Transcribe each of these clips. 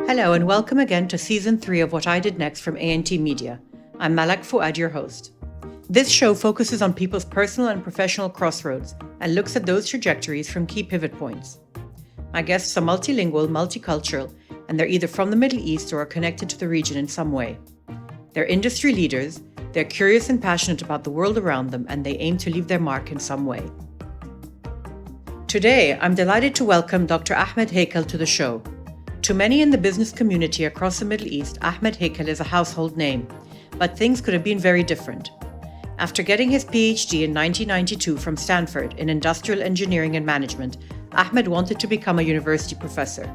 Hello and welcome again to Season 3 of What I Did Next from A&T Media. I'm Malak Fuad, your host. This show focuses on people's personal and professional crossroads and looks at those trajectories from key pivot points. My guests are multilingual, multicultural, and they're either from the Middle East or are connected to the region in some way. They're industry leaders, they're curious and passionate about the world around them, and they aim to leave their mark in some way. Today, I'm delighted to welcome Dr. Ahmed Heikal to the show. To many in the business community across the Middle East, Ahmed Heikal is a household name, but things could have been very different. After getting his PhD in 1992 from Stanford in industrial engineering and management, Ahmed wanted to become a university professor.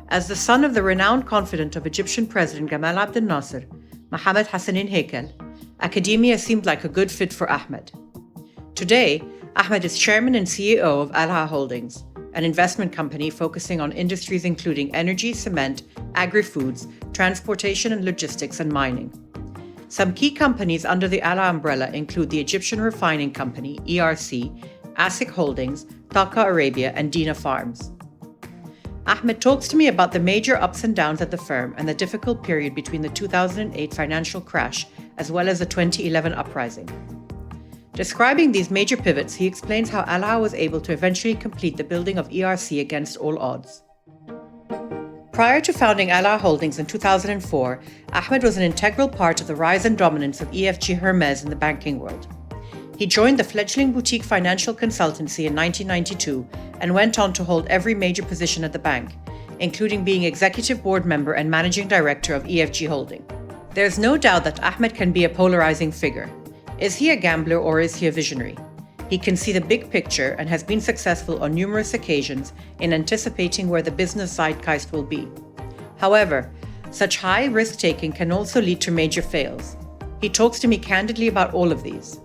As the son of the renowned confidant of Egyptian President Gamal Abdel Nasser, Mohammed Hassanin Heikal, academia seemed like a good fit for Ahmed. Today, Ahmed is chairman and CEO of Qalaa Holdings, an investment company focusing on industries including energy, cement, agri-foods, transportation and logistics, and mining. Some key companies under the Qalaa umbrella include the Egyptian Refining Company, ERC, ASIC Holdings, Taka Arabia, and Dina Farms. Ahmed talks to me about the major ups and downs at the firm and the difficult period between the 2008 financial crash as well as the 2011 uprising. Describing these major pivots, he explains how Qalaa was able to eventually complete the building of ERC against all odds. Prior to founding Qalaa Holdings in 2004, Ahmed was an integral part of the rise and dominance of EFG-Hermes in the banking world. He joined the fledgling boutique financial consultancy in 1992 and went on to hold every major position at the bank, including being executive board member and managing director of EFG Holding. There's no doubt that Ahmed can be a polarizing figure. Is he a gambler or is he a visionary? He can see the big picture and has been successful on numerous occasions in anticipating where the business zeitgeist will be. However, such high risk-taking can also lead to major fails. He talks to me candidly about all of these.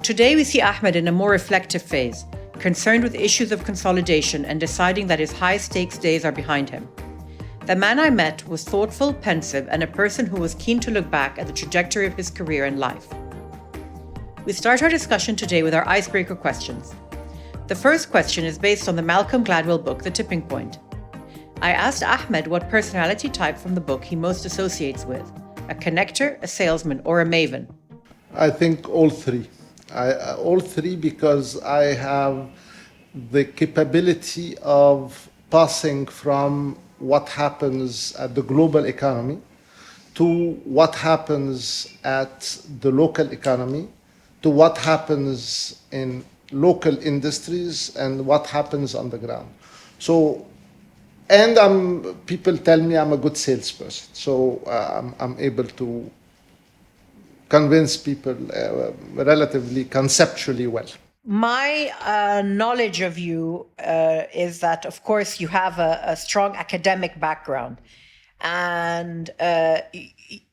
Today we see Ahmed in a more reflective phase, concerned with issues of consolidation and deciding that his high-stakes days are behind him. The man I met was thoughtful, pensive, and a person who was keen to look back at the trajectory of his career and life. We start our discussion today with our icebreaker questions. The first question is based on the Malcolm Gladwell book, The Tipping Point. I asked Ahmed what personality type from the book he most associates with: a connector, a salesman, or a maven. I think all three. All three because I have the capability of passing from what happens at the global economy to what happens at the local economy, to what happens in local industries and what happens on the ground. So, and people tell me I'm a good salesperson. So I'm able to convince people relatively conceptually well. My knowledge of you is that, of course, you have a strong academic background. And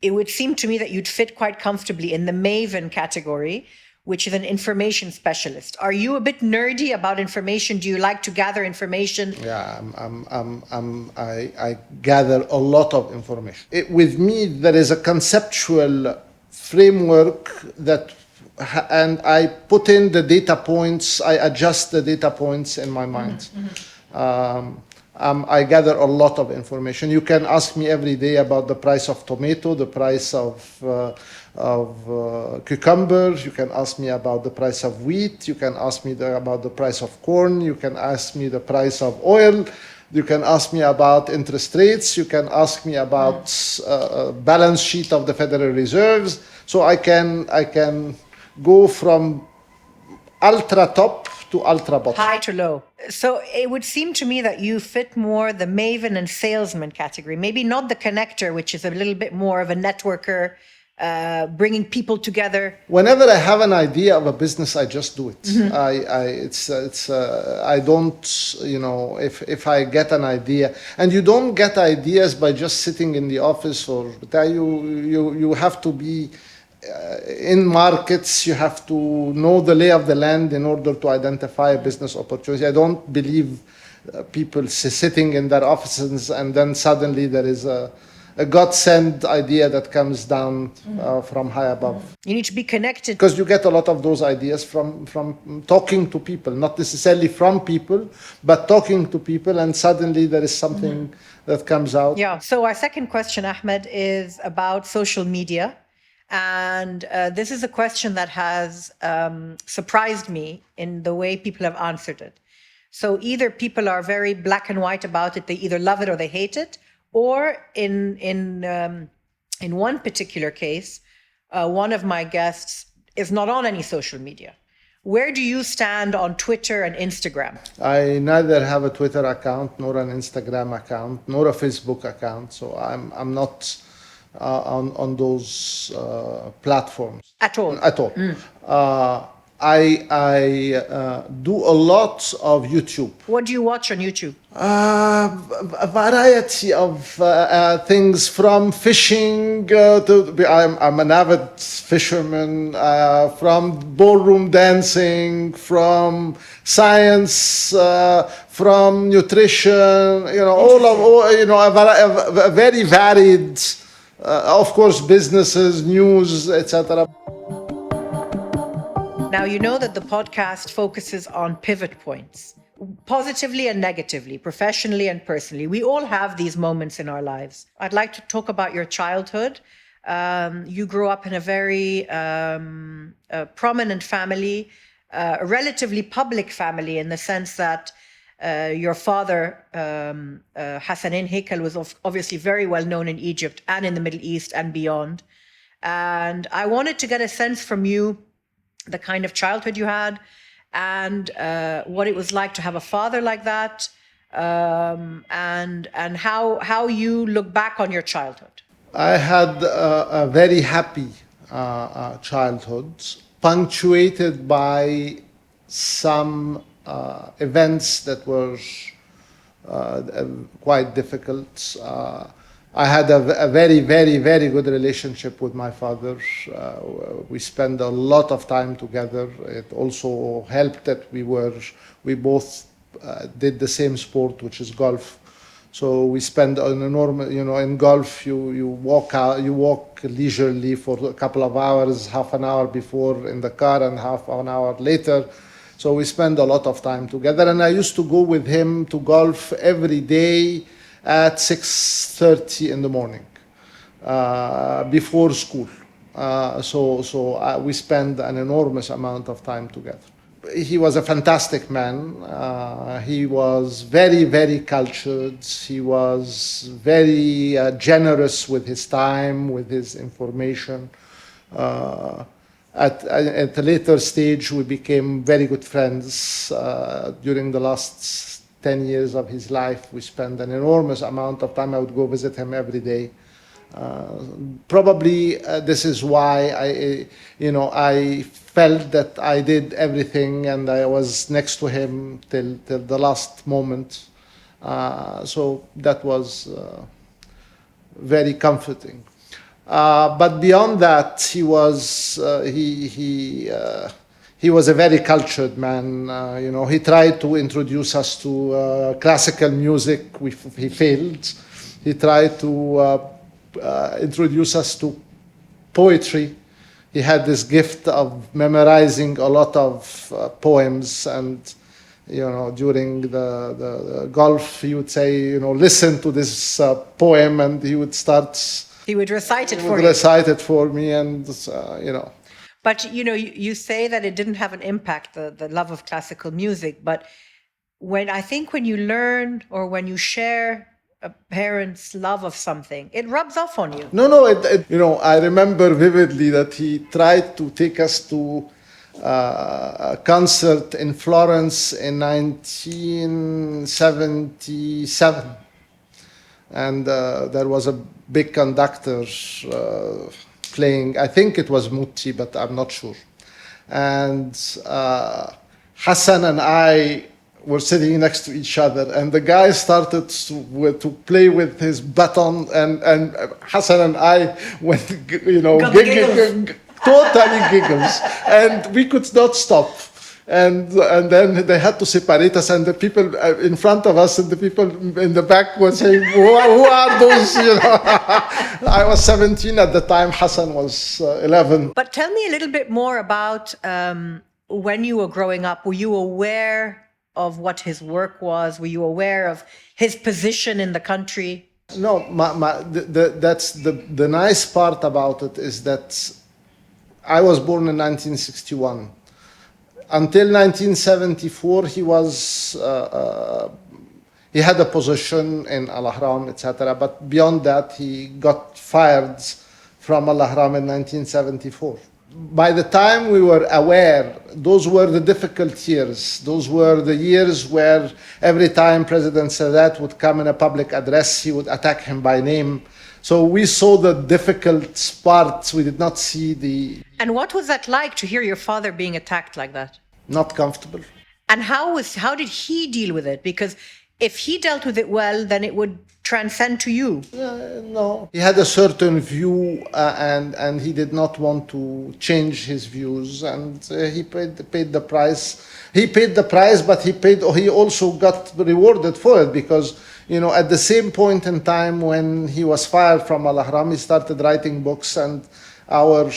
it would seem to me that you'd fit quite comfortably in the maven category, which is an information specialist. Are you a bit nerdy about information? Do you like to gather information? Yeah, I gather a lot of information. With me, there is a conceptual framework and I put in the data points, I adjust the data points in my mind. I gather a lot of information. You can ask me every day about the price of tomato, the price of cucumbers. You can ask me about the price of wheat. You can ask me about the price of corn. You can ask me the price of oil. You can ask me about interest rates. You can ask me about balance sheet of the Federal Reserves. So I can go from ultra top to ultra bottom. High to low. So it would seem to me that you fit more the maven and salesman category, maybe not the connector, which is a little bit more of a networker, bringing people together. Whenever I have an idea of a business, I just do it. I don't, if I get an idea, and you don't get ideas by just sitting in the office, or you have to be in markets. You have to know the lay of the land in order to identify a business opportunity. I don't believe people sitting in their offices and then suddenly there is a God-sent idea that comes down from high above. You need to be connected. Because you get a lot of those ideas from talking to people, not necessarily from people, but talking to people, and suddenly there is something that comes out. Yeah. So our second question, Ahmed, is about social media. And this is a question that has surprised me in the way people have answered it. So either people are very black and white about it, they either love it or they hate it, or in one particular case, one of my guests is not on any social media. Where do you stand on Twitter and Instagram? I neither have a Twitter account, nor an Instagram account, nor a Facebook account. So I'm not on those platforms At all? At all. I do a lot of YouTube. What do you watch on YouTube? A variety of things, from fishing I'm an avid fisherman, from ballroom dancing, from science, from nutrition, a very varied, of course, businesses, news, etc. Now, you know that the podcast focuses on pivot points, positively and negatively, professionally and personally. We all have these moments in our lives. I'd like to talk about your childhood. You grew up in a very prominent family, a relatively public family, in the sense that your father, Ahmed Heikal, was obviously very well known in Egypt and in the Middle East and beyond. And I wanted to get a sense from you the kind of childhood you had, and what it was like to have a father like that, and how you look back on your childhood. I had a very happy childhood, punctuated by some events that were quite difficult. I had a very, very, very good relationship with my father. We spent a lot of time together. It also helped that we both did the same sport, which is golf. So we spend an enormous, in golf, you walk leisurely for a couple of hours, half an hour before in the car and half an hour later. So we spend a lot of time together. And I used to go with him to golf every day at 6:30 in the morning, before school. So we spend an enormous amount of time together. He was a fantastic man. He was very, very cultured. He was very generous with his time, with his information. At a later stage, we became very good friends. During the last 10 years of his life, we spent an enormous amount of time. I would go visit him every day. Probably this is why I felt that I did everything and I was next to him till the last moment. So that was very comforting. But beyond that, he was a very cultured man. He tried to introduce us to classical music. He failed. He tried to introduce us to poetry. He had this gift of memorizing a lot of poems, and during the golf, he would say, listen to this poem, and he would recite it for me, and But you say that it didn't have an impact, the love of classical music. But when you learn or when you share a parent's love of something, it rubs off on you. No. I remember vividly that he tried to take us to a concert in Florence in 1977, and there was a big conductor playing, I think it was Mutti, but I'm not sure. And Hassan and I were sitting next to each other, and the guy started to play with his baton, and Hassan and I went, totally giggles, and we could not stop. And then they had to separate us, and the people in front of us and the people in the back were saying, who are those? I was 17 at the time, Hassan was 11. But tell me a little bit more about when you were growing up. Were you aware of what his work was? Were you aware of his position in the country? No, that's the nice part about it is that I was born in 1961. Until 1974, he had a position in Al Ahram, etc. But beyond that, he got fired from Al Ahram in 1974. By the time we were aware, those were the difficult years. Those were the years where every time President Sadat would come in a public address, he would attack him by name. So we saw the difficult parts. We did not see the... And what was that like to hear your father being attacked like that? Not comfortable. And how did he deal with it? Because if he dealt with it well, then it would transcend to you. No. He had a certain view and he did not want to change his views, and he paid the price. He paid the price, but he also got rewarded for it, because at the same point in time when he was fired from Al Ahram, he started writing books, and our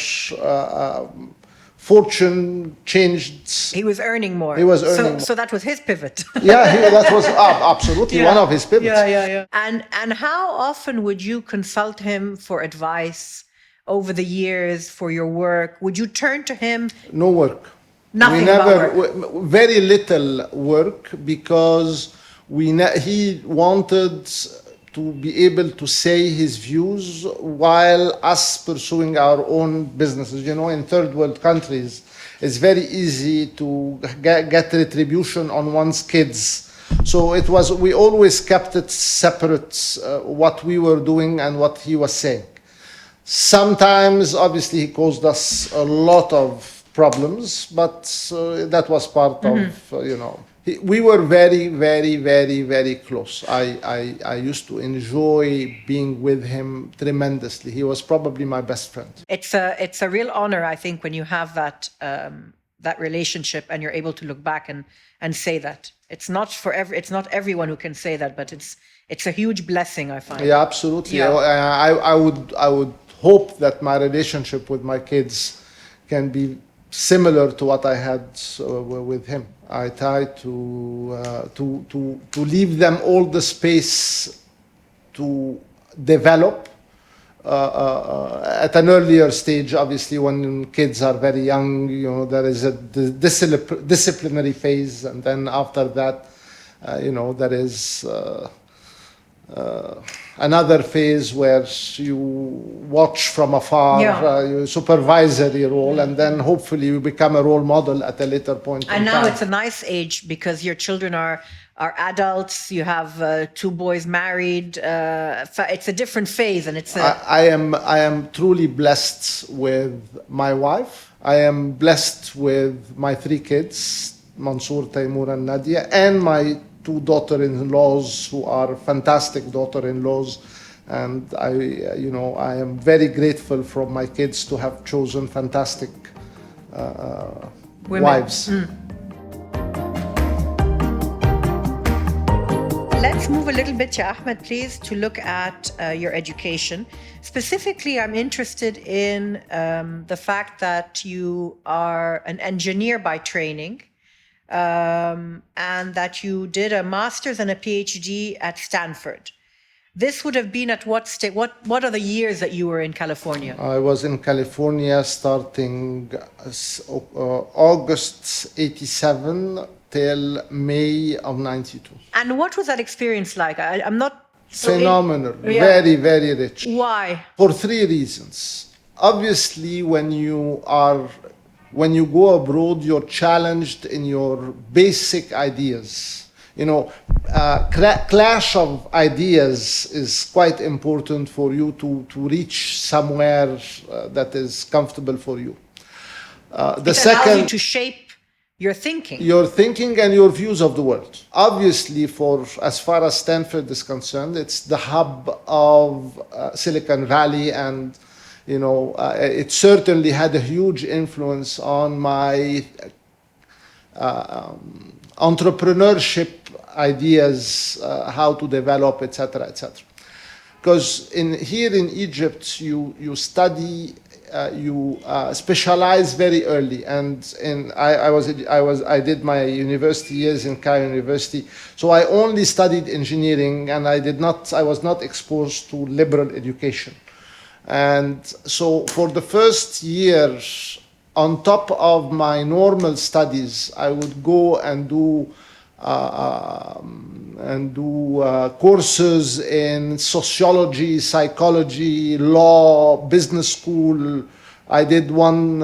fortune changed. He was earning more. He was earning more. So that was his pivot. That was absolutely one of his pivots. Yeah. And how often would you consult him for advice over the years for your work? Would you turn to him? No work. Nothing about work. Very little work, because he wanted to be able to say his views while us pursuing our own businesses. In third world countries, it's very easy to get retribution on one's kids. So we always kept it separate, what we were doing and what he was saying. Sometimes, obviously, he caused us a lot of problems, but that was part of, we were very, very, very, very close. I used to enjoy being with him tremendously. He was probably my best friend. It's a real honor, I think, when you have that relationship and you're able to look back and say that. It's not everyone who can say that, but it's a huge blessing, I find. Yeah, absolutely. Yeah. I would hope that my relationship with my kids can be similar to what I had with him. I try to leave them all the space to develop at an earlier stage. Obviously, when kids are very young, there is a disciplinary phase, and then after that, there is another phase where you watch from afar, your supervisory role, and then hopefully you become a role model at a later point in time. And now it's a nice age because your children are adults. You have 2 boys married. It's a different phase, and it's I am truly blessed with my wife. I am blessed with my 3 kids, Mansour, Taimur, and Nadia, and my 2 daughter-in-laws who are fantastic daughter-in-laws, and I am very grateful for my kids to have chosen fantastic wives. Let's move a little bit, Ahmed, please, to look at your education. Specifically, I'm interested in the fact that you are an engineer by training. And that you did a master's and a PhD at Stanford. This would have been at what state? What are the years that you were in California? I was in California starting August 87 till May of 92. And what was that experience like? I'm not phenomenal, very, very rich. Why? For 3 reasons. Obviously, when you go abroad, you're challenged in your basic ideas. Clash of ideas is quite important for you to reach somewhere that is comfortable for you. It allows you to shape your thinking. Your thinking and your views of the world. Obviously, as far as Stanford is concerned, it's the hub of Silicon Valley, and it certainly had a huge influence on my entrepreneurship ideas, how to develop, etc., etc. Because here in Egypt, you study you specialize very early. And I did my university years in Cairo University, so I only studied engineering, and I was not exposed to liberal education. And so for the first year, on top of my normal studies, I would go and do courses in sociology, psychology, law, business school. I did one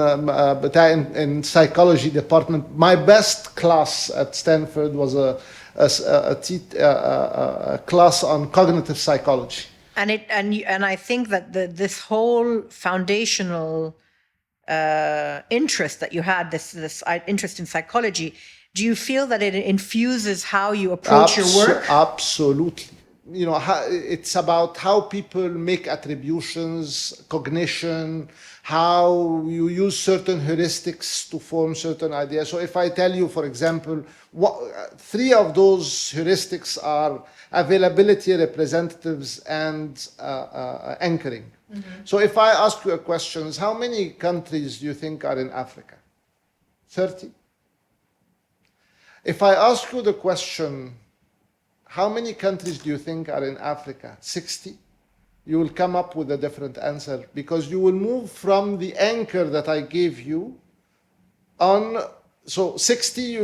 in psychology department. My best class at Stanford was a class on cognitive psychology. And I think that this whole foundational interest that you had, this interest in psychology, do you feel that it infuses how you approach your work? Absolutely. You know, it's about how people make attributions, cognition, how you use certain heuristics to form certain ideas. So if I tell you, for example, three of those heuristics are availability, representatives, and anchoring. Mm-hmm. So if I ask you a question, how many countries do you think are in Africa? 30? If I ask you the question, how many countries do you think are in Africa? 60? You will come up with a different answer, because you will move from the anchor that I gave you on. So 60,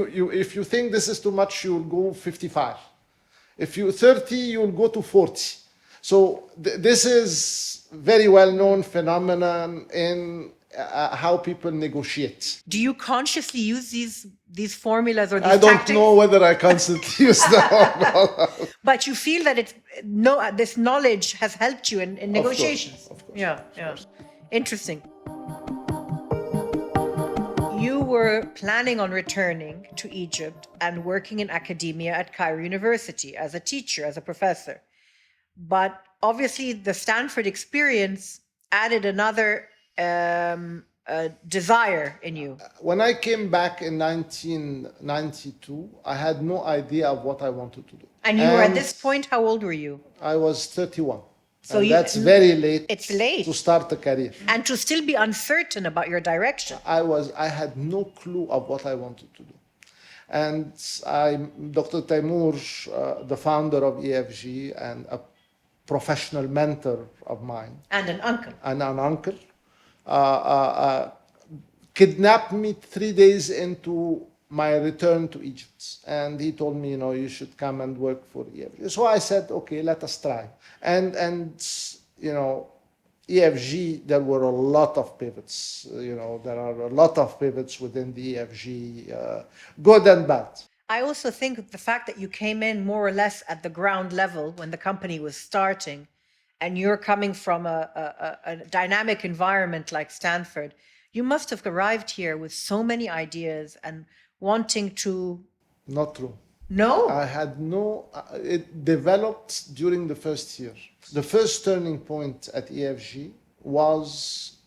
if you think this is too much, you will go 55. If you 30, you will go to 40. So this is very well-known phenomenon in how people negotiate. Do you consciously use these formulas or these tactics? I don't know whether I consciously use them or not. But you feel that this knowledge has helped you in negotiations. Of course. Yeah. Interesting. You were planning on returning to Egypt and working in academia at Cairo University as a teacher, as a professor. But obviously the Stanford experience added another desire in you. When I came back in 1992, I had no idea of what I wanted to do. And you were at this point, how old were you? I was 31. So that's very late. It's late to start a career. And to still be uncertain about your direction. I had no clue of what I wanted to do. And Dr. Taimur, the founder of EFG and a professional mentor of mine. And an uncle. Kidnapped me 3 days into my return to Egypt. And he told me, you should come and work for EFG. So I said, okay, let us try. And EFG, there were a lot of pivots. There are a lot of pivots within the EFG, good and bad. I also think the fact that you came in more or less at the ground level when the company was starting, and you're coming from a dynamic environment like Stanford, you must have arrived here with so many ideas and wanting to... Not true. No? I had no... It developed during the first year. The first turning point at EFG was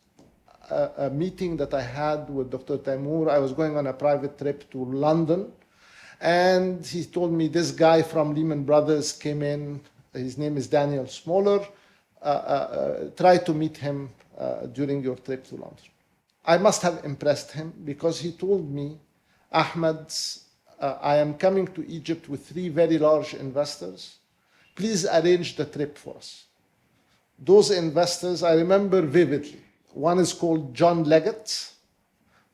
a meeting that I had with Dr. Taimur. I was going on a private trip to London, and he told me this guy from Lehman Brothers came in. His name is Daniel Smoller. Try to meet him during your trip to London. I must have impressed him, because he told me, Ahmed, I am coming to Egypt with 3 very large investors. Please arrange the trip for us. Those investors, I remember vividly. One is called John Leggett,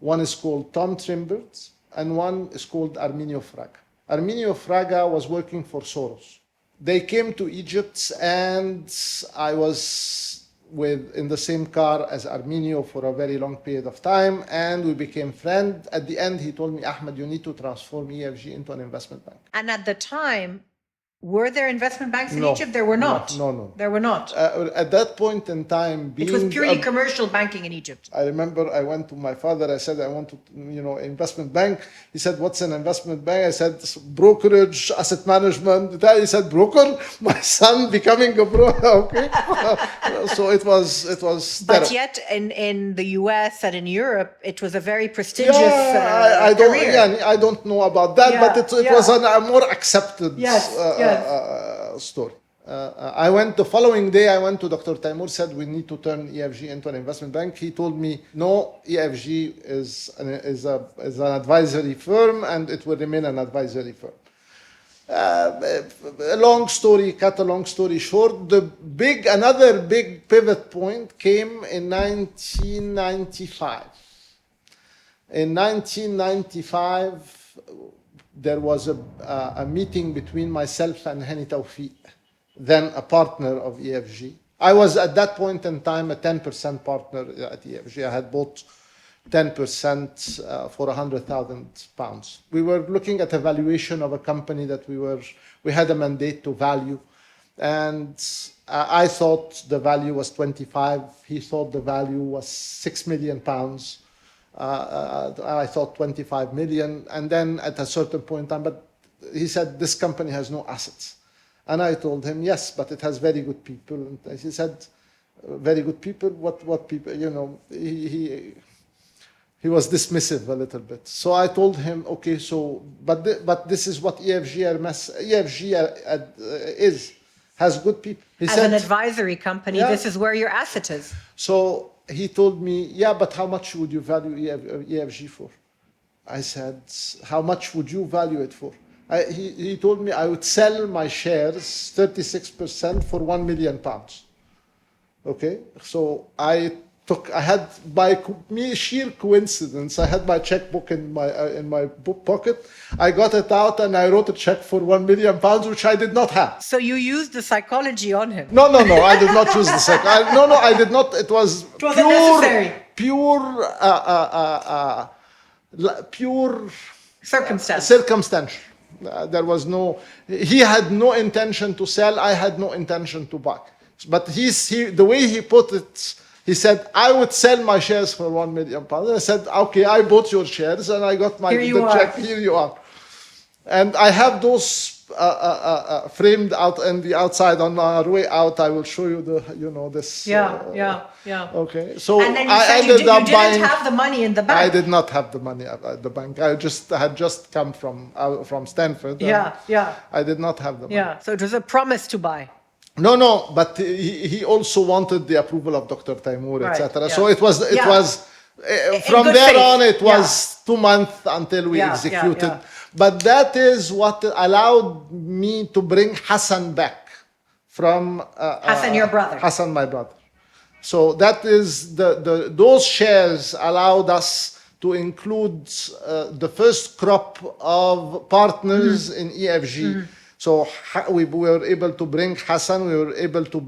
one is called Tom Trimbert, and one is called Arminio Fraga. Arminio Fraga was working for Soros. They came to Egypt, and I was in the same car as Arminio for a very long period of time, and we became friends. At the end, he told me, Ahmed, you need to transform EFG into an investment bank. And at the time, were there investment banks in Egypt? There were not. No. There were not. At that point in time, it was purely commercial banking in Egypt. I remember I went to my father. I said, I want to, investment bank. He said, what's an investment bank? I said, brokerage, asset management. He said, broker. My son becoming a broker. Okay. So it was terrible. But yet, in the US and in Europe, it was a very prestigious career. I don't know about that, but it was a more accepted story. I went the following day. I went to Dr. Taimur. Said we need to turn EFG into an investment bank. He told me no. EFG is an advisory firm, and it will remain an advisory firm. A long story short, another big pivot point came in 1995. In 1995, there was a meeting between myself and Hani Tawfiq, then a partner of EFG. I was at that point in time a 10% partner at EFG. I had bought 10% for £100,000. We were looking at a valuation of a company that we had a mandate to value, and I thought the value was 25. He thought the value was £6 million. I thought 25 million, and then at a certain point in time, but he said this company has no assets, and I told him yes, but it has very good people. And he said, very good people. What people? You know, he was dismissive a little bit. So I told him, okay, so but this is what EFG-Hermes has good people. He said, an advisory company, this is where your asset is. So he told me, yeah, but how much would you value EFG for? I said, how much would you value it for? He told me I would sell my shares 36% for £1 million. Okay, so I had, by sheer coincidence, I had my checkbook in my pocket. I got it out and I wrote a check for £1 million, which I did not have. So you used the psychology on him? No, I did not use the psychology. No, I did not. It was pure circumstantial. There was no. He had no intention to sell. I had no intention to buy. But the way he put it. He said, I would sell my shares for £1 million. I said, okay, I bought your shares and I got my check. Here you are. And I have those framed out on the outside. On our way out, I will show you this. Yeah. Okay. So and then you didn't have the money in the bank. I did not have the money at the bank. I had just come from Stanford. Yeah. I did not have the money. Yeah. So it was a promise to buy. No, but he also wanted the approval of Dr. Taimur, etc. Yeah. So it was from there on, it was 2 months until we executed. Yeah. But that is what allowed me to bring Hassan back from Hassan, your brother. Hassan, my brother. So that is those shares allowed us to include the first crop of partners in EFG. Mm-hmm. So we were able to bring Hassan, we were able to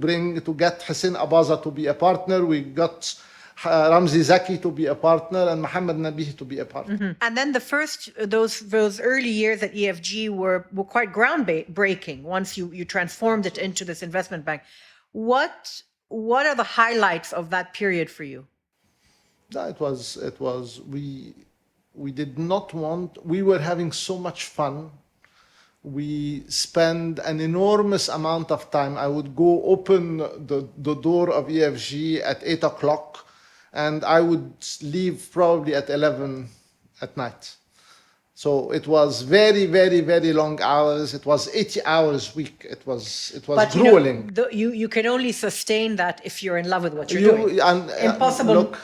get Hussein Abaza to be a partner, we got Ramzi Zaki to be a partner, and Mohammed Nabih to be a partner. Mm-hmm. And then those early years at EFG were quite groundbreaking once you transformed it into this investment bank. What are the highlights of that period for you? We did not want, we were having so much fun. We spend an enormous amount of time. I would go open the door of EFG at 8 o'clock and I would leave probably at 11 at night. So it was very, very, very long hours. It was 80 hours a week. It was grueling. You can only sustain that if you're in love with what you're doing. Impossible. Look,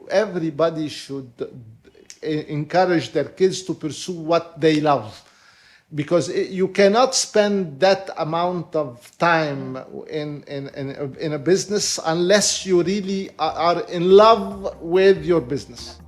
everybody should encourage their kids to pursue what they love. Because you cannot spend that amount of time in a business unless you really are in love with your business.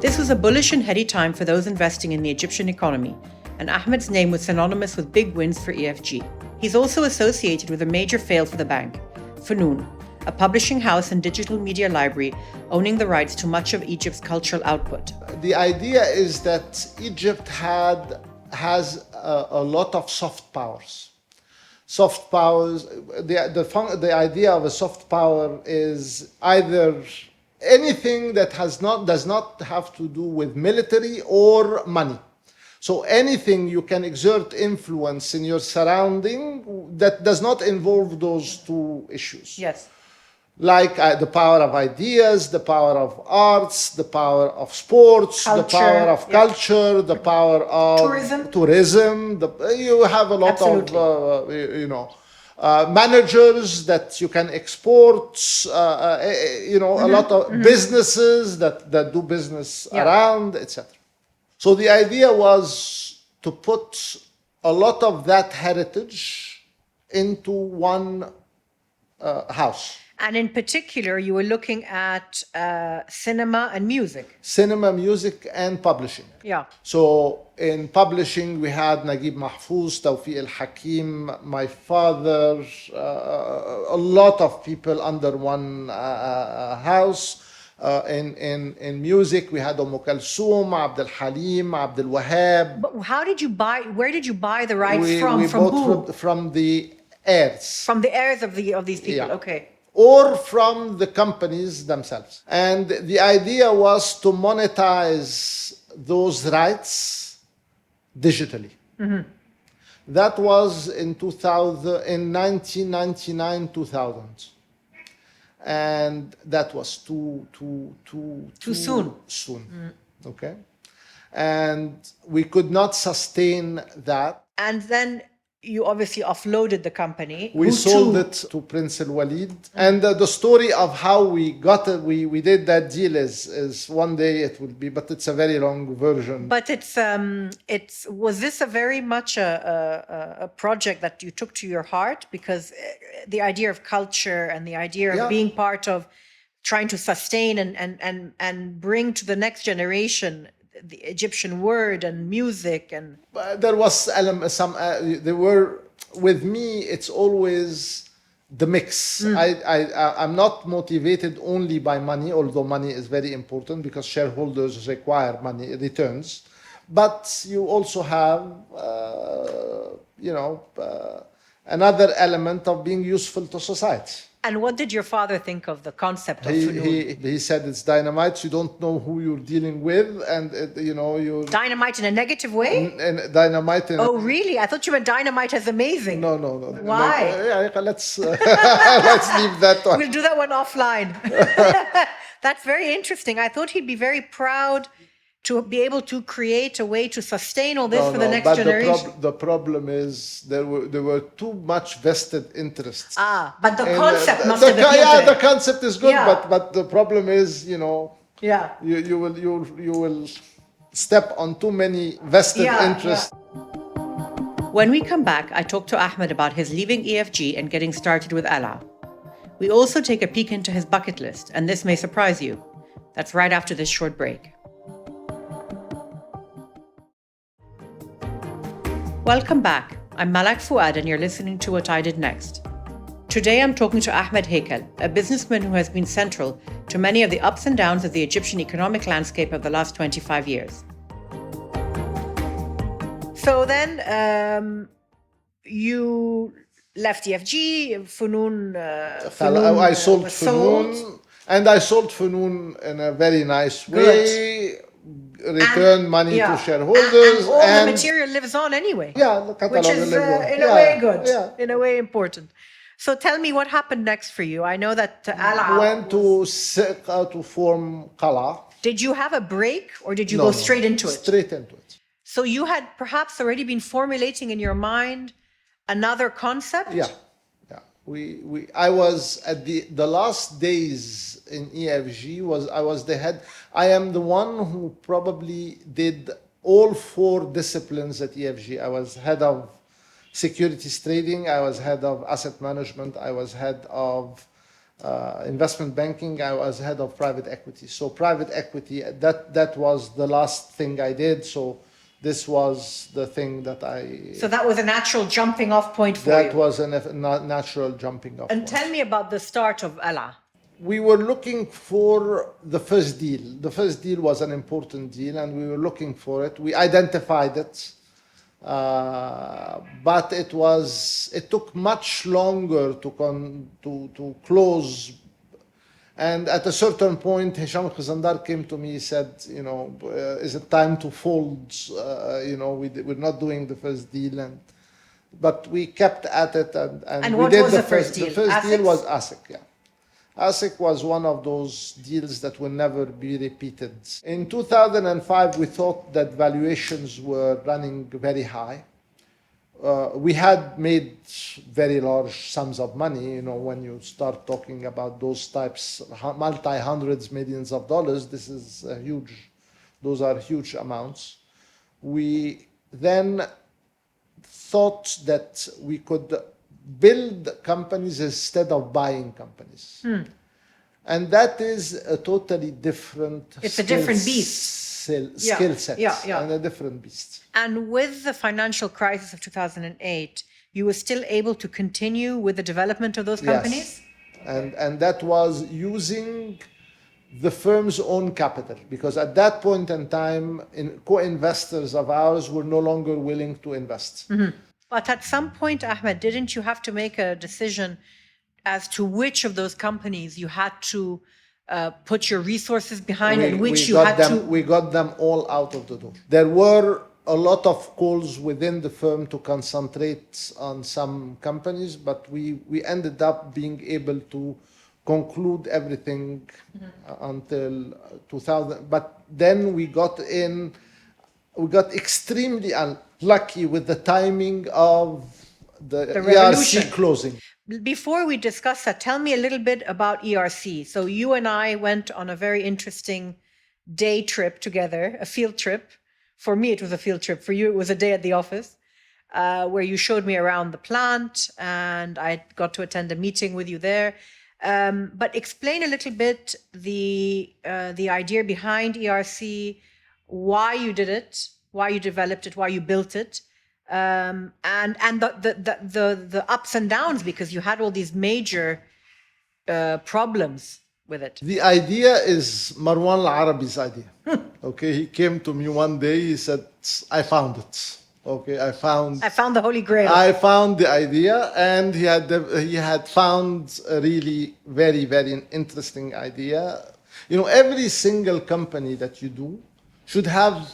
This was a bullish and heady time for those investing in the Egyptian economy, and Ahmed's name was synonymous with big wins for EFG. He's also associated with a major fail for the bank, Fanoon, a publishing house and digital media library owning the rights to much of Egypt's cultural output. The idea is that Egypt has a lot of soft powers. Soft powers, the idea of a soft power is either anything that does not have to do with military or money. So anything you can exert influence in your surrounding that does not involve those two issues. Yes. like the power of ideas, the power of arts, the power of sports, Culture, the power of culture, the power of tourism. You have a lot of, managers that you can export, a lot of businesses that do business around, etc. So the idea was to put a lot of that heritage into one house. And in particular, you were looking at cinema and music. Cinema, music, and publishing. Yeah. So in publishing, we had Naguib Mahfouz, Tawfiq al-Hakim, my father, a lot of people under one house. In music, we had Kulthum, Abdul Halim, Abdul Wahab. But how did you buy? Where did you buy the rights from? We from bought who? From the heirs. From the heirs of these people. Yeah. Okay. Or from the companies themselves. And the idea was to monetize those rights digitally. Mm-hmm. That was in 1999, 2000. And that was too soon. Okay. And we could not sustain that. And then you obviously offloaded the company. We sold it to Prince Al Walid. And the story of how we got it, we did that deal is one day it will be, but it's a very long version. But was this a very much a project that you took to your heart? Because the idea of culture and the idea of being part of trying to sustain and bring to the next generation the Egyptian word and music and there was there were with me it's always the mix. I'm not motivated only by money, although money is very important because shareholders require money returns, but you also have another element of being useful to society. And what did your father think of the concept of Funoon? He said it's dynamite. You don't know who you're dealing with, and you dynamite in a negative way. And dynamite. Really? I thought you meant dynamite as amazing. No. Why? Let's let's leave that one. We'll do that one offline. That's very interesting. I thought he'd be very proud to be able to create a way to sustain all this for the next generation. The problem is there were too much vested interests. But the concept must have appealed. Yeah, the concept is good, but the problem is, you will step on too many vested interests. When we come back, I talk to Ahmed about his leaving EFG and getting started with Qalaa. We also take a peek into his bucket list, and this may surprise you. That's right after this short break. Welcome back. I'm Malak Fuad and you're listening to What I Did Next. Today I'm talking to Ahmed Heikal, a businessman who has been central to many of the ups and downs of the Egyptian economic landscape of the last 25 years. So then you left EFG, Funoon... I sold Funoon, and I sold Funoon in a very nice way. Return money to shareholders. And all the material lives on anyway. Yeah, the catalog which is in a way good, in a way important. So tell me what happened next for you. I know that Qalaa went to form Qalaa. Did you have a break or did you go straight into it? Straight into it. So you had perhaps already been formulating in your mind another concept? Yeah. I was at the last days in EFG I was the head. I am the one who probably did all 4 disciplines at EFG. I was head of securities trading, I was head of asset management, I was head of investment banking, I was head of private equity. So private equity, that was the last thing I did. So this was the thing that So that was a natural jumping off point for you? That was a natural jumping off point. And tell me about the start of Qalaa. We were looking for the first deal. The first deal was an important deal and we were looking for it. We identified it. But it took much longer to close. And at a certain point, Hisham Khazandar came to me, he said, is it time to fold? We're not doing the first deal. But we kept at it and we what did was the first deal? The first deal was ASIC, yeah. ASIC was one of those deals that will never be repeated. In 2005, we thought that valuations were running very high. We had made very large sums of money. When you start talking about those types, multi-hundreds millions of dollars, those are huge amounts. We then thought that we could build companies instead of buying companies. And that is a totally different It's a different beast. Skill set and a different beast. And with the financial crisis of 2008, you were still able to continue with the development of those companies? Yes. And that was using the firm's own capital, because at that point in time, co-investors of ours were no longer willing to invest. But at some point, Ahmed, didn't you have to make a decision as to which of those companies you had to put your resources behind and which you had to... We got them all out of the door. There were a lot of calls within the firm to concentrate on some companies, but we ended up being able to conclude everything until 2000. But then we got extremely unlucky with the timing of the ERC closing. Before we discuss that, tell me a little bit about ERC. So you and I went on a very interesting day trip together, a field trip. For me, it was a field trip. For you, it was a day at the office, where you showed me around the plant, and I got to attend a meeting with you there. But explain a little bit the idea behind ERC, why you did it, why you developed it, why you built it, and the ups and downs, because you had all these major problems with it. The idea is Marwan Al-Arabi's idea. Okay, he came to me one day, he said, I found it. Okay, I found the Holy Grail. I found the idea, and he had found a really very, very interesting idea. Every single company that you do should have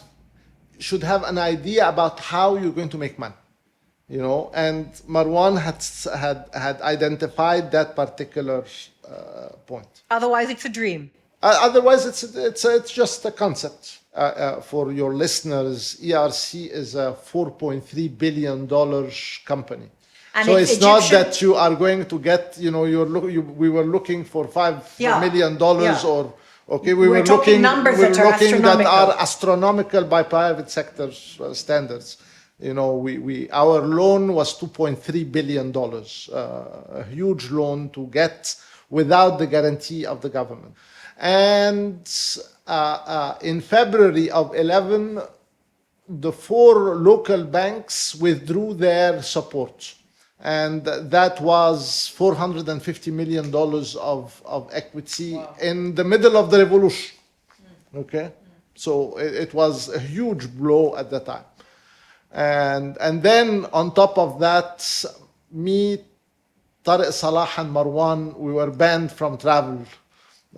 an idea about how you're going to make money. And Marwan had identified that particular point. Otherwise, it's a dream. Otherwise, it's just a concept. For your listeners, ERC is a $4.3 billion company. And so it's not that you are going to get, we were looking for $5 million or, okay, we were looking that are astronomical by private sector standards. Our loan was $2.3 billion, a huge loan to get without the guarantee of the government. And in February of 11, the 4 local banks withdrew their support. And that was $450 million of equity in the middle of the revolution. Okay? So it was a huge blow at the time. And then on top of that, me, Tariq Salah and Marwan, we were banned from travel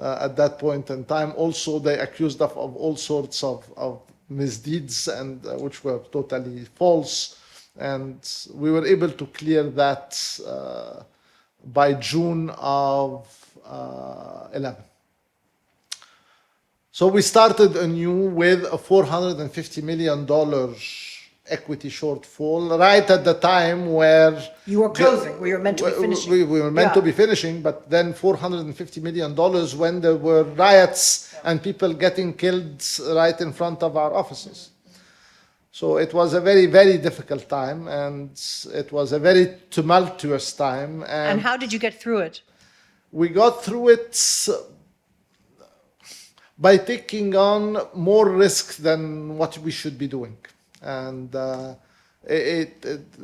at that point in time. Also, they accused us of all sorts of misdeeds, and which were totally false. And we were able to clear that by June of 11. So we started anew with a $450 million equity shortfall right at the time where you were closing, we were meant to be finishing. We were meant to be finishing, but then $450 million when there were riots and people getting killed right in front of our offices. So it was a very, very difficult time, and it was a very tumultuous time. And how did you get through it? We got through it by taking on more risk than what we should be doing. And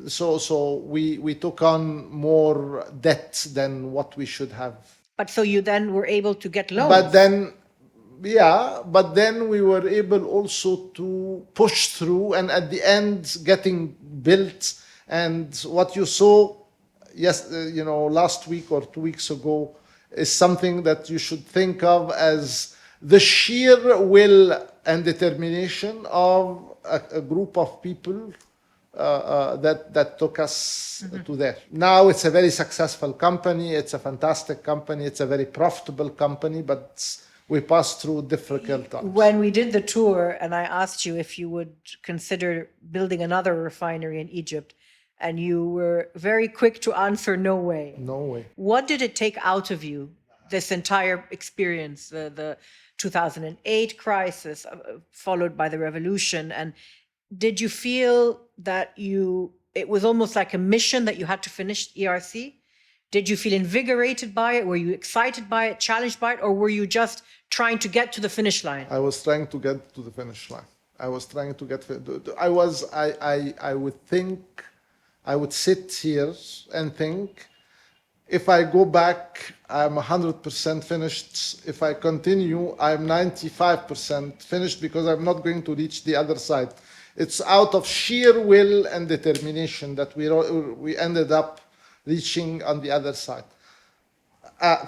so we took on more debt than what we should have. But so you then were able to get loans? But then we were able also to push through, and at the end getting built. And what you saw last week or 2 weeks ago is something that you should think of as the sheer will and determination of a group of people that took us to there. Now it's a very successful company. It's a fantastic company. It's a very profitable company, but we passed through difficult times. When we did the tour and I asked you if you would consider building another refinery in Egypt, and you were very quick to answer, no way. No way. What did it take out of you, this entire experience, the 2008 crisis, followed by the revolution? And did you feel that it was almost like a mission that you had to finish ERC? Did you feel invigorated by it? Were you excited by it, challenged by it? Or were you just trying to get to the finish line? I was trying to get to the finish line. I would think, I would sit here and think, if I go back, I'm 100% finished. If I continue, I'm 95% finished because I'm not going to reach the other side. It's out of sheer will and determination that we ended up reaching on the other side.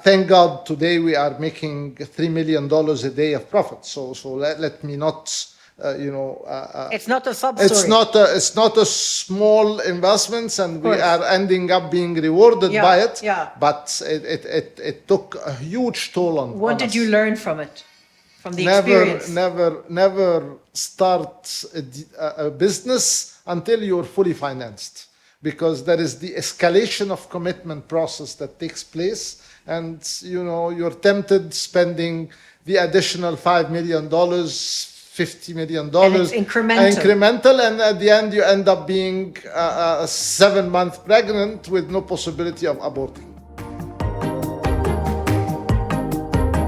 Thank God today we are making $3 million a day of profit. So let me not, it's not a sub story. It's not a small investments, and we are ending up being rewarded by it. Yeah. But it took a huge toll on us. What did you learn from it? From the experience? Never start a business until you're fully financed, because there is the escalation of commitment process that takes place, and you're tempted spending the additional $5 million, $50 million, and it's incremental, and at the end you end up being 7 months pregnant with no possibility of aborting.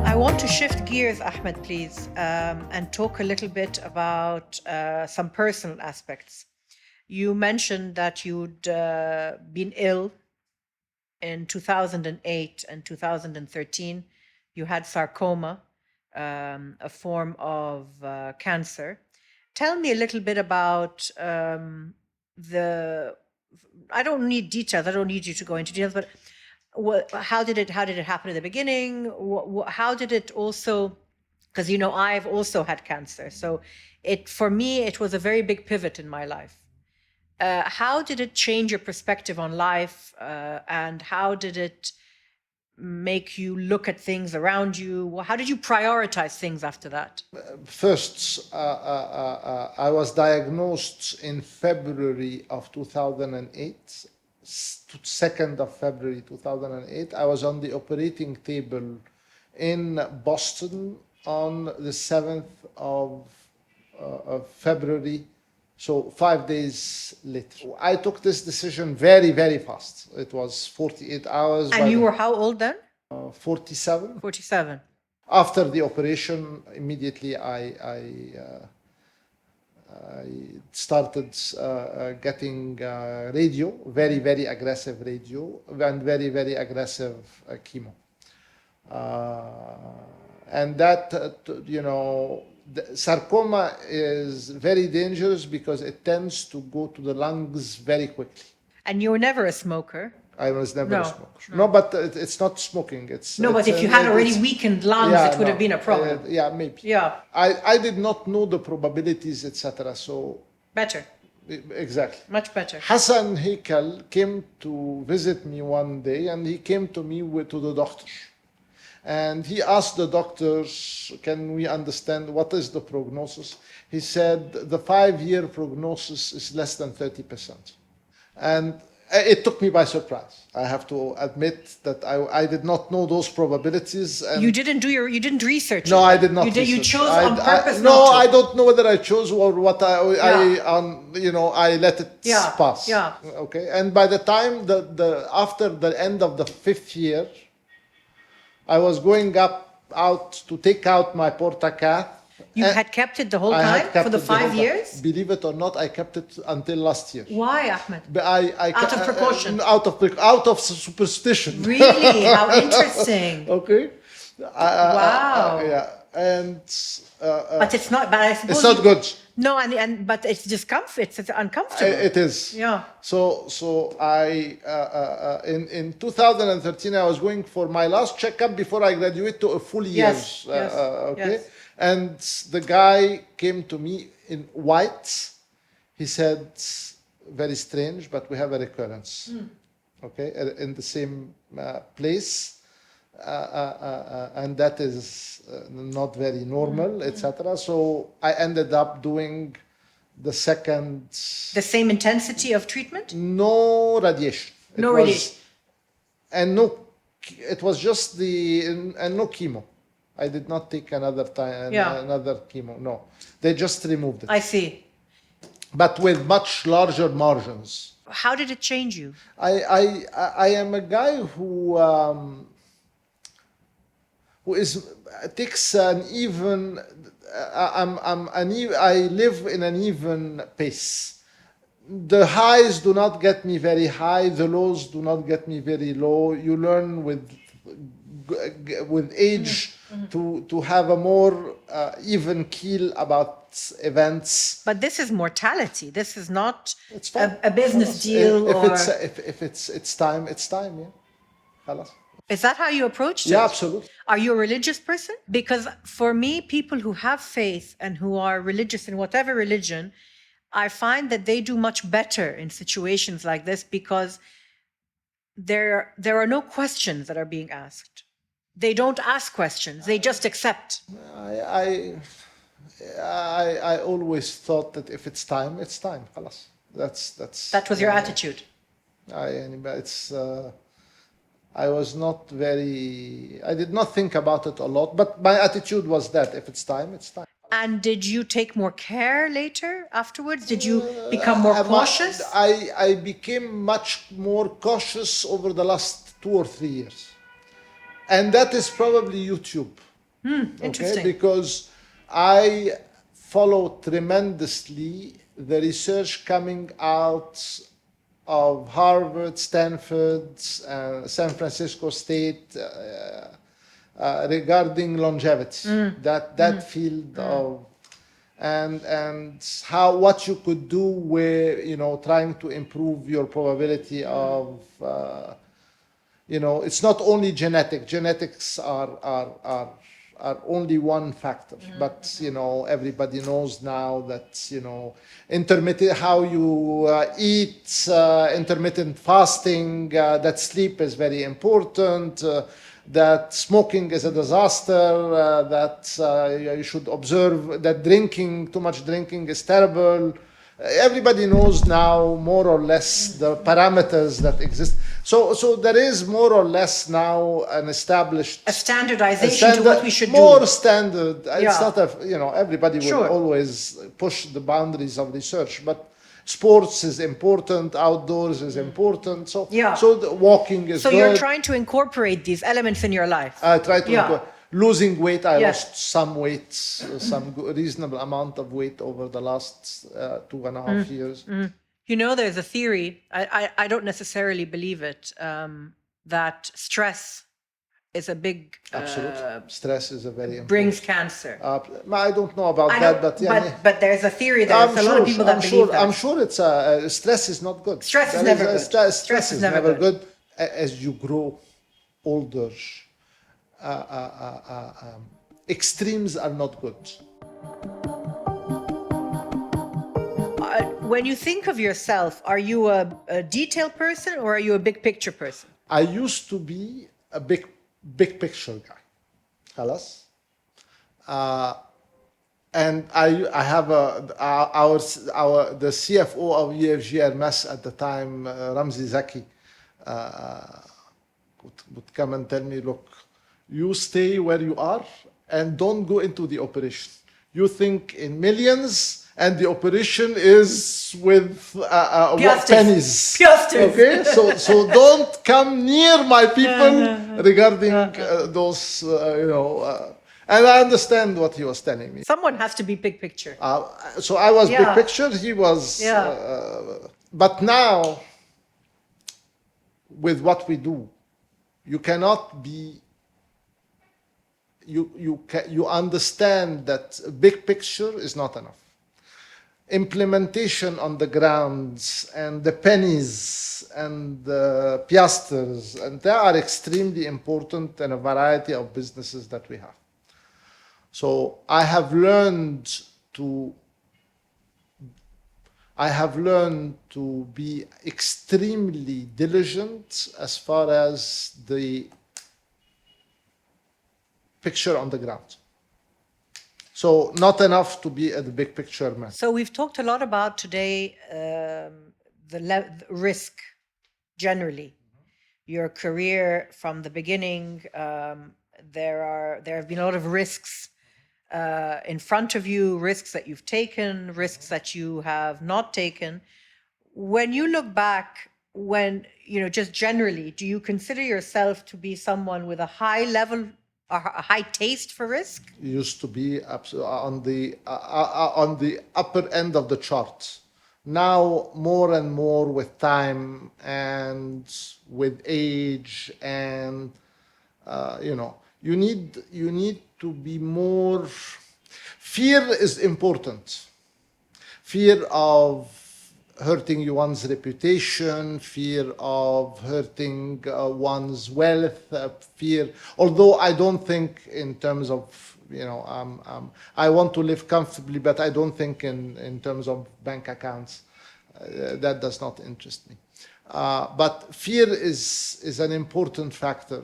I want to shift gears, Ahmed, please, and talk a little bit about some personal aspects. You mentioned that you'd been ill in 2008 and 2013. You had sarcoma, a form of cancer. Tell me a little bit about I don't need details. I don't need you to go into details, but how did it happen in the beginning? How did it also, because I've also had cancer. So for me, it was a very big pivot in my life. How did it change your perspective on life? And how did it make you look at things around you? How did you prioritize things after that? First, I was diagnosed in February of 2008. 2nd of February 2008. I was on the operating table in Boston on the 7th of February. So 5 days later. I took this decision very, very fast. It was 48 hours. And you were how old then? 47. 47. After the operation, immediately I started getting radio, very, very aggressive radio, and very, very aggressive chemo. And that, sarcoma is very dangerous because it tends to go to the lungs very quickly. And you were never a smoker? I was never a smoker. No, but it's not smoking. But if you had already weakened lungs, it would have been a problem. Maybe. Yeah. I did not know the probabilities, etc. So better. Exactly. Much better. Ahmed Heikal came to visit me one day, and he came to me to the doctor. And he asked the doctors, can we understand what is the prognosis? He said the 5-year prognosis is less than 30%. And it took me by surprise. I have to admit that I did not know those probabilities. And you didn't research. No, I did not. You chose on purpose. I don't know whether I chose or what I let it pass. Yeah. Okay. And by the time after the end of the 5th year, I was going out to take out my portacath. You had kept it the whole time for the 5 years? Believe it or not, I kept it until last year. Why, Ahmed? Out of precaution? Out of superstition. Really? How interesting. Okay. Wow. Yeah. And but it's not. But I suppose it's not good. No, but it's discomfort. It's uncomfortable. It is. Yeah. So I in 2013 I was going for my last checkup before I graduate to a full year. Yes. Okay. Yes. And the guy came to me in white. He said, very strange, but we have a recurrence. Okay, in the same place, and that is not very normal, etc. So I ended up doing the second. The same intensity of treatment? No radiation. No radiation. And no, it was just and no chemo. I did not take another time, another chemo. No, they just removed it. I see. But with much larger margins. How did it change you? I am a guy who takes an even. I live in an even pace. The highs do not get me very high. The lows do not get me very low. You learn with age to have a more even keel about events. But this is mortality. This is not a business deal. If it's time, it's time. Yeah. Khalas. Is that how you approached it? Yeah, absolutely. Are you a religious person? Because for me, people who have faith and who are religious in whatever religion, I find that they do much better in situations like this because there are no questions that are being asked. They don't ask questions. They just accept. I always thought that if it's time, it's time. Khalas. That was your attitude. I was not very. I did not think about it a lot, but my attitude was that if it's time, it's time. And did you take more care later afterwards? Did you become more cautious? I became much more cautious over the last 2 or 3 years. And that is probably YouTube. Interesting. Okay? Because I follow tremendously the research coming out of Harvard, Stanford, San Francisco State regarding longevity. That field of and what you could do with trying to improve your probability of it's not only genetics are only one factor, but everybody knows now that intermittent how you eat, intermittent fasting, that sleep is very important, that smoking is a disaster, that you should observe that too much drinking is terrible. Everybody knows now more or less the parameters that exist. So there is more or less now an established standardization to what we should do. More standard. It's not everybody will always push the boundaries of research, but sports is important, outdoors is important. So the walking is good. So you're trying to incorporate these elements in your life. I try to incorporate. Losing weight, I lost some weight, some reasonable amount of weight over the last 2.5 years. There's a theory, I don't necessarily believe it, that stress is a big... Absolutely. Stress is a very important... brings cancer. I don't know about that, but... But there's a theory, there's a lot of people that believe that. I'm sure it's... stress is not good. Stress is never good. Stress is never good. As you grow older... extremes are not good. When you think of yourself, are you a detail person or are you a big picture person? I used to be a big picture guy. Khalas. And I have the CFO of EFG-Hermes at the time, Ramzi Zaki, would come and tell me, look, you stay where you are and don't go into the operation. You think in millions and the operation is with pennies. Piasters. Okay, so don't come near my people regarding those, and I understand what he was telling me. Someone has to be big picture. So I was big picture, he was, but now, with what we do, you cannot be, you understand that big picture is not enough. Implementation on the grounds and the pennies and the piasters, and they are extremely important in a variety of businesses that we have. So I have learned I have learned to be extremely diligent as far as the picture on the ground. So not enough to be a big picture man. So we've talked a lot about today the risk generally. Your career from the beginning, there have been a lot of risks in front of you, risks that you've taken, risks that you have not taken. When you look back, just generally, do you consider yourself to be someone with a high level, a high taste for risk? Used to be on the upper end of the chart. Now, more and more with time and with age, and you need to be more. Fear is important. Fear of hurting one's reputation, fear of hurting one's wealth, fear. Although I don't think in terms of, I want to live comfortably, but I don't think in terms of bank accounts. That does not interest me. But fear is an important factor.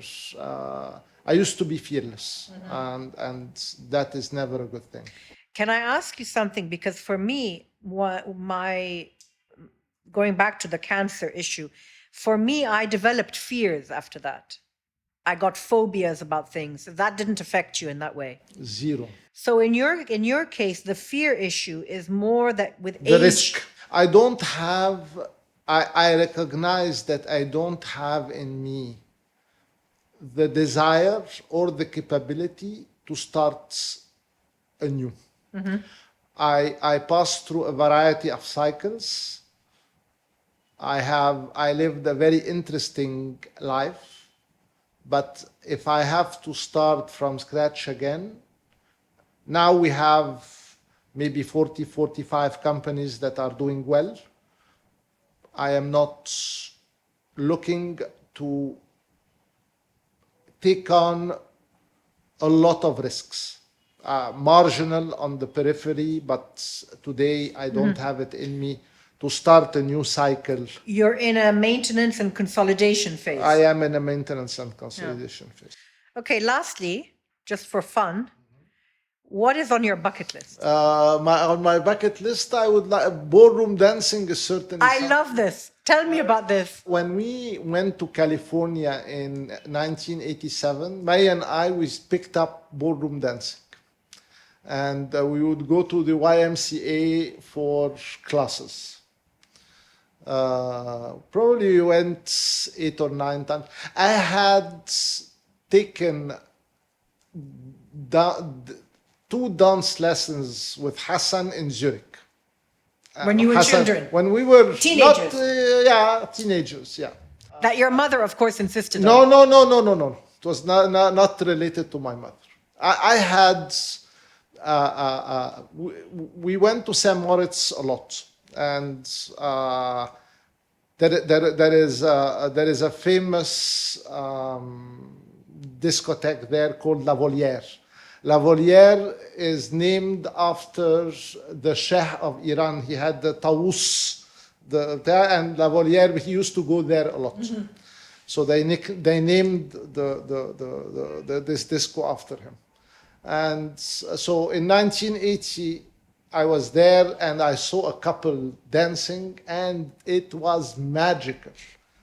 I used to be fearless, and that is never a good thing. Can I ask you something? Because for me, going back to the cancer issue, for me, I developed fears after that. I got phobias about things. That didn't affect you in that way? Zero. So in your case, the fear issue is more that with The age. risk. I don't have. I recognize that I don't have in me the desire or the capability to start anew. I passed through a variety of cycles. I lived a very interesting life, but if I have to start from scratch again, now we have maybe 40, 45 companies that are doing well. I am not looking to take on a lot of risks. Marginal on the periphery, but today I don't have it in me to start a new cycle. You're in a maintenance and consolidation phase. I am in a maintenance and consolidation phase. Okay, lastly, just for fun, what is on your bucket list? On my bucket list, I would like ballroom dancing is certainly. I love this. Tell me about this. When we went to California in 1987, May and I, we picked up ballroom dancing. And we would go to the YMCA for classes. Probably we went 8 or 9 times. I had taken 2 dance lessons with Hassan in Zurich. When you were children? When we were teenagers? Teenagers, yeah. That your mother, of course, insisted on? No. It was not related to my mother. I had... we went to St. Moritz a lot, and there is a famous discotheque there called La Volière. La Volière is named after the Shah of Iran. He had the Taus, and La Volière, he used to go there a lot. So they named this disco after him. And so in 1980, I was there and I saw a couple dancing, and it was magical.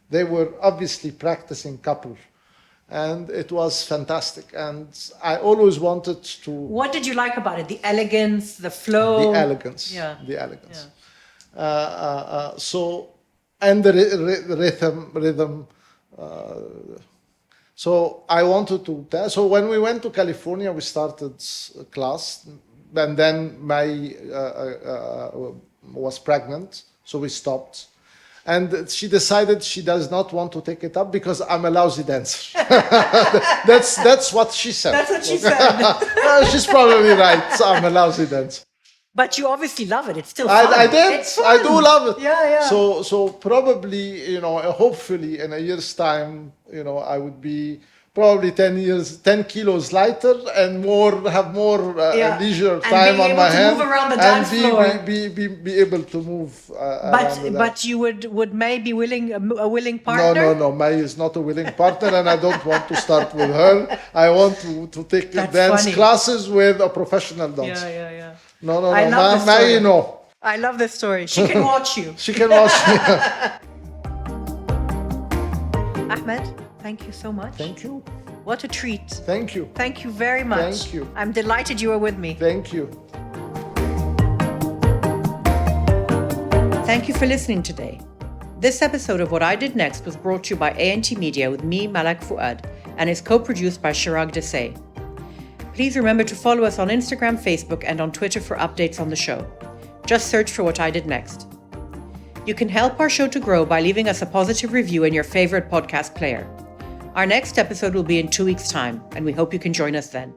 They were obviously practicing couple, and it was fantastic. And I always wanted to... What did you like about it? The elegance, the flow? The elegance. Yeah. The elegance. Yeah. And the rhythm. So I wanted to... So when we went to California, we started a class, and then May was pregnant, so we stopped. And she decided she does not want to take it up because I'm a lousy dancer. That's what she said. That's what she said. She's probably right. So I'm a lousy dancer. But you obviously love it. It's still fun. I did. It's fun. I do love it. Yeah. So probably, hopefully in a year's time, I would be probably 10 kilos lighter and have more leisure time on my hand, move around the dance floor. Be able to move around the dance. But you would May be a willing partner? No. May is not a willing partner, and I don't want to start with her. I want to take dance classes with a professional dancer. Yeah. No. May, no. I love this story. She can watch you. She can watch me. Ahmed, thank you so much. Thank you. What a treat. Thank you. Thank you very much. Thank you. I'm delighted you were with me. Thank you. Thank you for listening today. This episode of What I Did Next was brought to you by A&T Media with me, Malak Fuad, and is co-produced by Chirag Desai. Please remember to follow us on Instagram, Facebook, and on Twitter for updates on the show. Just search for What I Did Next. You can help our show to grow by leaving us a positive review in your favorite podcast player. Our next episode will be in 2 weeks' time, and we hope you can join us then.